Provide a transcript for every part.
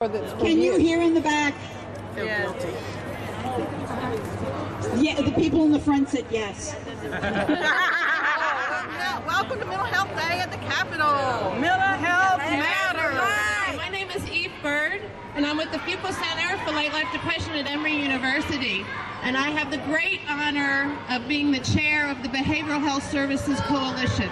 Can you hear in the back? Yes. Yeah, the people in the front said yes. Welcome to Mental Health Day at the Capitol. Mental health matters. My name is Eve Bird, and I'm with the Fuqua Center for Late Life Depression at Emory University. And I have the great honor of being the chair of the Behavioral Health Services Coalition,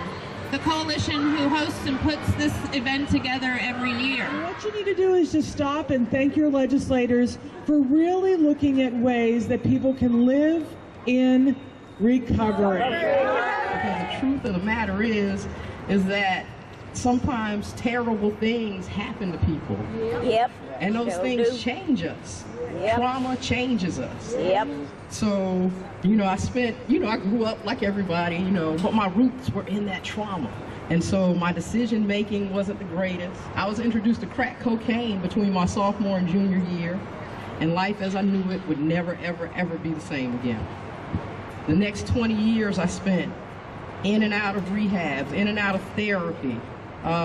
the coalition who hosts and puts this event together every year. What you need to do is just stop and thank your legislators for really looking at ways that people can live in recovery. Because the truth of the matter is that sometimes terrible things happen to people. Yep. And those things change us. Yep. Trauma changes us. Yep. So, I grew up like everybody, but my roots were in that trauma. And so my decision making wasn't the greatest. I was introduced to crack cocaine between my sophomore and junior year, and life as I knew it would never, ever, ever be the same again. The next 20 years I spent in and out of rehabs, in and out of therapy,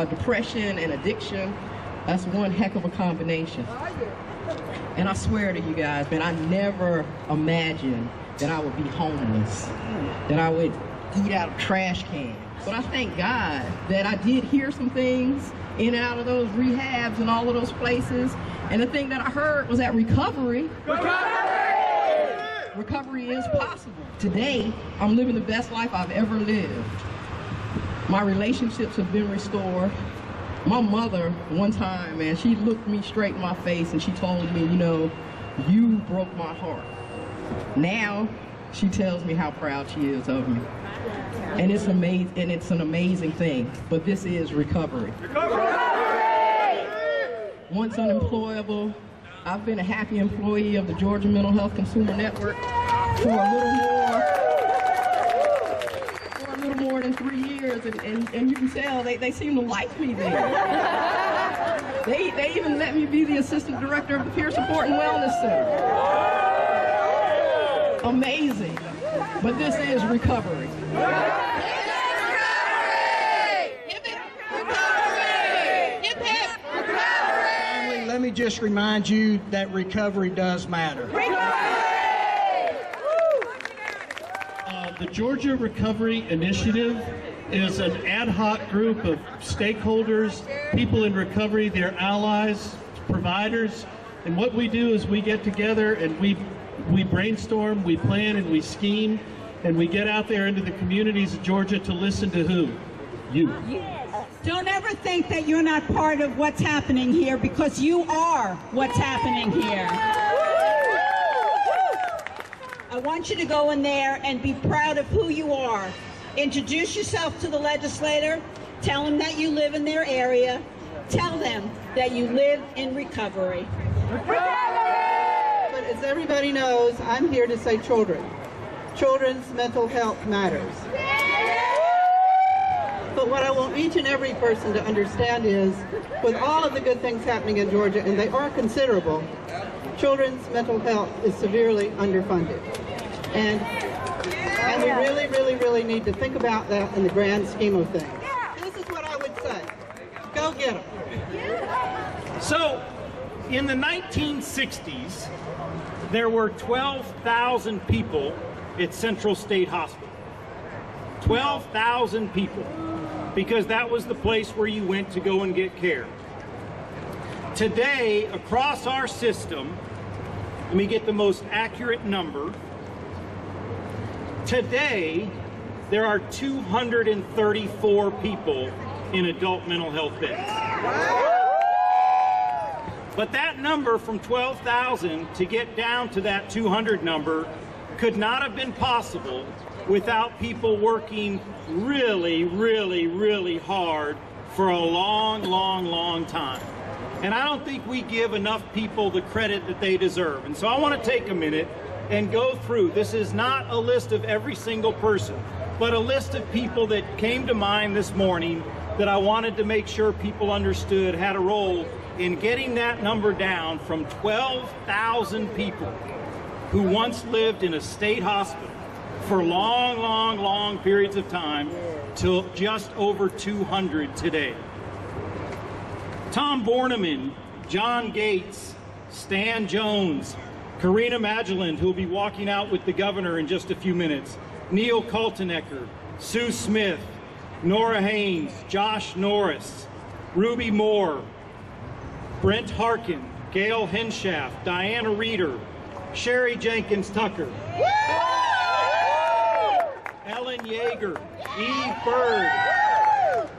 depression and addiction. That's one heck of a combination. And I swear to you guys, man, I never imagined that I would be homeless, that I would eat out of trash cans. But I thank God that I did hear some things in and out of those rehabs and all of those places. And the thing that I heard was that recovery is possible. Today, I'm living the best life I've ever lived. My relationships have been restored. My mother, one time, man, she looked me straight in my face and she told me, you broke my heart. Now, she tells me how proud she is of me. And it's amazing, and it's an amazing thing. But this is recovery. Once unemployable, I've been a happy employee of the Georgia Mental Health Consumer Network for a little more than 3 years, and you can tell they seem to like me there. They even let me be the assistant director of the Peer Support and Wellness Center. Amazing. But this is recovery. Let me just remind you that recovery does matter. The Georgia Recovery Initiative is an ad hoc group of stakeholders, people in recovery, their allies, providers, and what we do is we get together and we brainstorm, we plan, and we scheme, and we get out there into the communities of Georgia to listen to who? You. Don't ever think that you're not part of what's happening here, because you are what's happening here. I want you to go in there and be proud of who you are. Introduce yourself to the legislator. Tell them that you live in their area. Tell them that you live in recovery. But as everybody knows, I'm here to say children. Children's mental health matters. But what I want each and every person to understand is, with all of the good things happening in Georgia, and they are considerable, children's mental health is severely underfunded. And we really, really, really need to think about that in the grand scheme of things. This is what I would say. Go get them. So, in the 1960s, there were 12,000 people at Central State Hospital. 12,000 people. Because that was the place where you went to go and get care. Today, across our system, let me get the most accurate number. Today, there are 234 people in adult mental health beds. But that number from 12,000 to get down to that 200 number could not have been possible without people working really, really, really hard for a long, long, long time. And I don't think we give enough people the credit that they deserve. And so I want to take a minute and go through. This is not a list of every single person, but a list of people that came to mind this morning that I wanted to make sure people understood had a role in getting that number down from 12,000 people who once lived in a state hospital for long, long, long periods of time to just over 200 today. Tom Borneman John Gates, Stan Jones, Karina Magellan, who will be walking out with the governor in just a few minutes, Neil Kaltenecker, Sue Smith, Nora Haynes, Josh Norris, Ruby Moore, Brent Harkin, Gail Henshaft, Diana Reeder, Sherry Jenkins Tucker, Ellen Yeager, Eve Bird,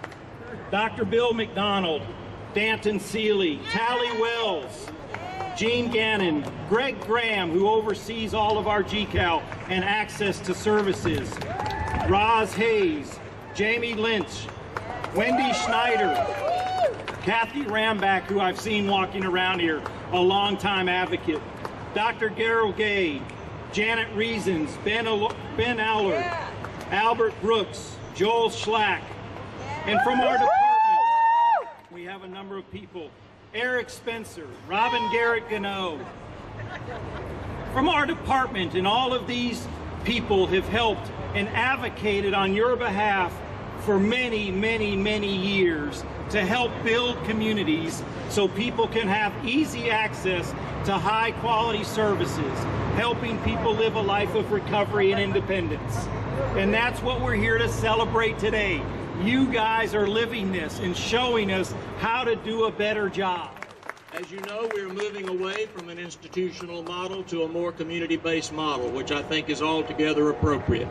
Dr. Bill McDonald, Danton Seeley, Tally Wells, Gene Gannon, Greg Graham, who oversees all of our GCAL and access to services, Roz Hayes, Jamie Lynch, Wendy Schneider, Kathy Rambach, who I've seen walking around here, a longtime advocate, Dr. Gerald Gay, Janet Reasons, Ben Allard, Albert Brooks, Joel Schlack, and from our department, we have a number of people, Eric Spencer, Robin Garrett Gano. From our department, and all of these people have helped and advocated on your behalf for many, many, many years to help build communities so people can have easy access to high quality services, helping people live a life of recovery and independence. And that's what we're here to celebrate today. You guys are living this and showing us how to do a better job. As you know, we're moving away from an institutional model to a more community-based model, which I think is altogether appropriate.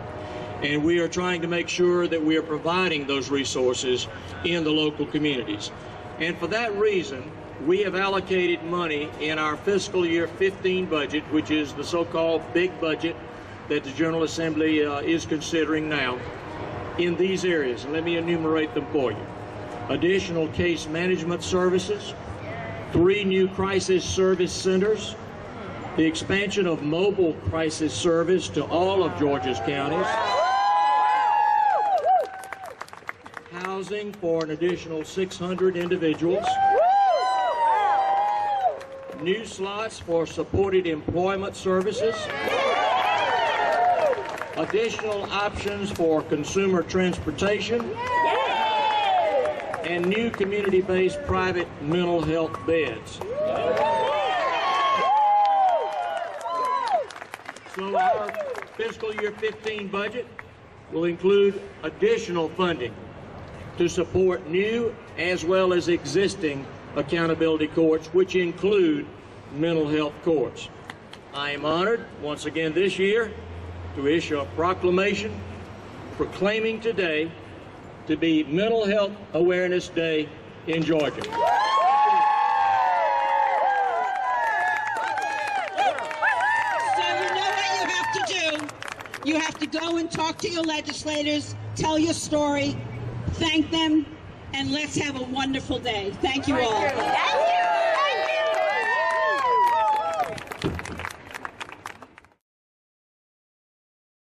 And we are trying to make sure that we are providing those resources in the local communities. And for that reason, we have allocated money in our fiscal year 15 budget, which is the so-called big budget that the General Assembly is considering now, in these areas. And let me enumerate them for you. Additional case management services, 3 new crisis service centers, the expansion of mobile crisis service to all of Georgia's counties, housing for an additional 600 individuals, new slots for supported employment services, additional options for consumer transportation, and new community-based private mental health beds. So our fiscal year 15 budget will include additional funding to support new as well as existing accountability courts, which include mental health courts. I am honored once again this year to issue a proclamation proclaiming today to be Mental Health Awareness Day in Georgia. So you know what you have to do. You have to go and talk to your legislators, tell your story, thank them, and let's have a wonderful day. Thank you all.